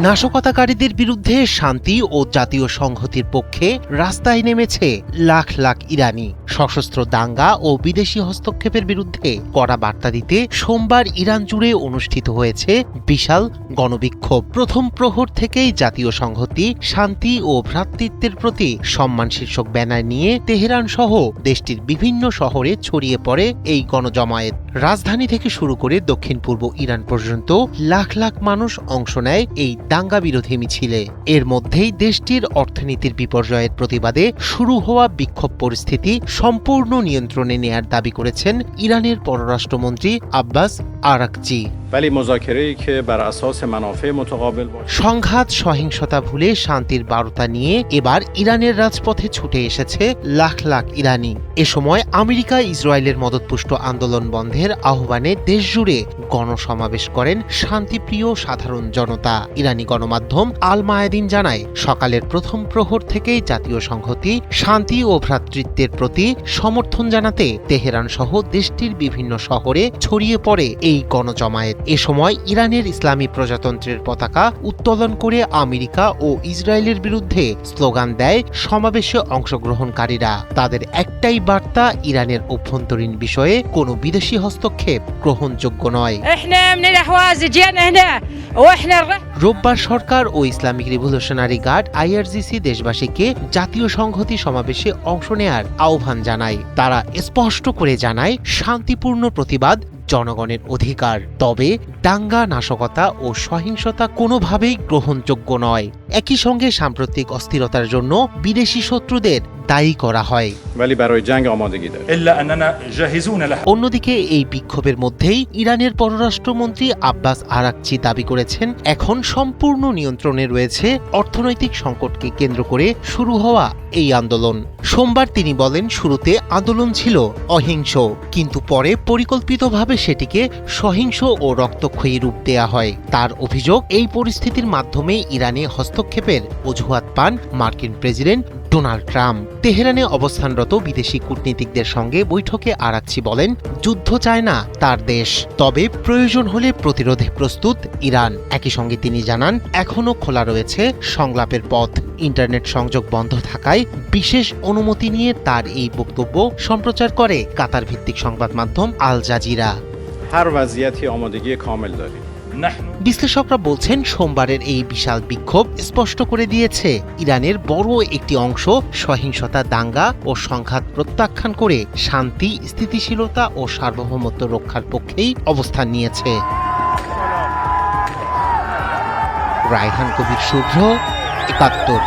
নাশকতাকারীদের বিরুদ্ধে শান্তি ও জাতীয় সংহতির পক্ষে রাস্তায় নেমেছে লাখ লাখ ইরানি। সশস্ত্র দাঙ্গা ও বিদেশি হস্তক্ষেপের বিরুদ্ধে কড়া বার্তা দিতে সোমবার ইরান জুড়ে অনুষ্ঠিত হয়েছে বিশাল গণবিক্ষোভ। প্রথম প্রহর থেকেই জাতীয় সংহতি, শান্তি ও ভ্রাতৃত্বের প্রতি সম্মান শীর্ষক ব্যানার নিয়ে তেহরান সহ দেশটির বিভিন্ন শহরে ছড়িয়ে পড়ে এই গণজমায়েত। রাজধানী থেকে শুরু করে দক্ষিণ পূর্ব ইরান পর্যন্ত লাখ লাখ মানুষ অংশ নেয় এই দাঙ্গা বিরোধী মিছিলে। এর মধ্যেই দেশটির অর্থনীতির বিপর্যয়ের প্রতিবাদে শুরু হওয়া বিক্ষোভ পরিস্থিতি সম্পূর্ণ নিয়ন্ত্রণে নেয়ার দাবি করেছেন ইরানের পররাষ্ট্রমন্ত্রী আব্বাস আরাকচি। সংঘাত সহিংসতা ভুলে শান্তির বার্তা নিয়ে এবার ইরানের রাজপথে ছুটে এসেছে লাখ লাখ ইরানি। এ সময় আমেরিকা ইসরায়েলের মদতপুষ্ট আন্দোলন বন্ধের আহ্বানে দেশজুড়ে গণসমাবেশ করেন শান্তিপ্রিয় সাধারণ জনতা। ইরানি গণমাধ্যম আল মায়াদিন জানায়, সকালের প্রথম প্রহর থেকেই জাতীয় সংহতি, শান্তি ও ভ্রাতৃত্বের প্রতি সমর্থন জানাতে তেহরান সহ দেশটির বিভিন্ন শহরে ছড়িয়ে পড়ে এই গণজমায়েত। এ সময় ইরানের ইসলামী প্রজাতন্ত্রের পতাকা উত্তোলন করে আমেরিকা ও ইসরায়েলের বিরুদ্ধে স্লোগান দেয় সমাবেশে অংশগ্রহণকারীরা। তাদের একটাই বার্তা, ইরানের অভ্যন্তরীণ বিষয়ে কোনো বিদেশি হস্তক্ষেপ গ্রহণযোগ্য নয়। রোববার সরকার ও ইসলামিক রিভলিউশনারি গার্ড IRGC দেশবাসীকে জাতীয় সংহতি সমাবেশে অংশ নেয়ার আহ্বান জানায়। তারা স্পষ্ট করে জানায়, শান্তিপূর্ণ প্রতিবাদ জনগণের অধিকার, তবে দাঙ্গা, নাশকতা ও সহিংসতা কোনোভাবেই গ্রহণযোগ্য নয়। একই সঙ্গে সাম্প্রতিক অস্থিরতার জন্য বিদেশি শত্রুদের দায়ী করা হয়। অন্যদিকে এই বিক্ষোভের মধ্যেই ইরানের পররাষ্ট্রমন্ত্রী আব্বাস আরাকচি দাবি করেছেন, এখন সম্পূর্ণ নিয়ন্ত্রণে রয়েছে অর্থনৈতিক সংকটকে কেন্দ্র করে শুরু হওয়া এই আন্দোলন। সোমবার তিনি বলেন, শুরুতে আন্দোলন ছিল অহিংস, কিন্তু পরে পরিকল্পিতভাবে সেটিকে সহিংস ও রক্তক্ষয়ী রূপ দেয়া হয়। তার অভিযোগ, এই পরিস্থিতির মাধ্যমে ইরানে হস্তক্ষেপের অজুহাত পান মার্কিন প্রেসিডেন্ট ডোনাল্ড ট্রাম্প। তেহরানে অবস্থানরত বিদেশি কূটনীতিকদের সঙ্গে বৈঠকে আরাকচি বলেন, যুদ্ধ চায় না তার দেশ, তবে প্রয়োজন হলে প্রতিরোধে প্রস্তুত ইরান। একই সঙ্গে তিনি জানান, এখনও খোলা রয়েছে সংলাপের পথ। ইন্টারনেট সংযোগ বন্ধ থাকায় বিশেষ অনুমতি নিয়ে তার এই বক্তব্য সম্প্রচার করে কাতার ভিত্তিক সংবাদ মাধ্যম আল জাজিরা। বিশ্লেষকরা বলছেন, সোমবারের এই বিশাল বিক্ষোভ স্পষ্ট করে দিয়েছে, ইরানের বড় একটি অংশ সহিংসতা, দাঙ্গা ও সংঘাত প্রত্যাখ্যান করে শান্তি, স্থিতিশীলতা ও সার্বভৌমত্ব রক্ষার পক্ষেই অবস্থান নিয়েছে। রায়হান কবির শুভ্র, ৭১।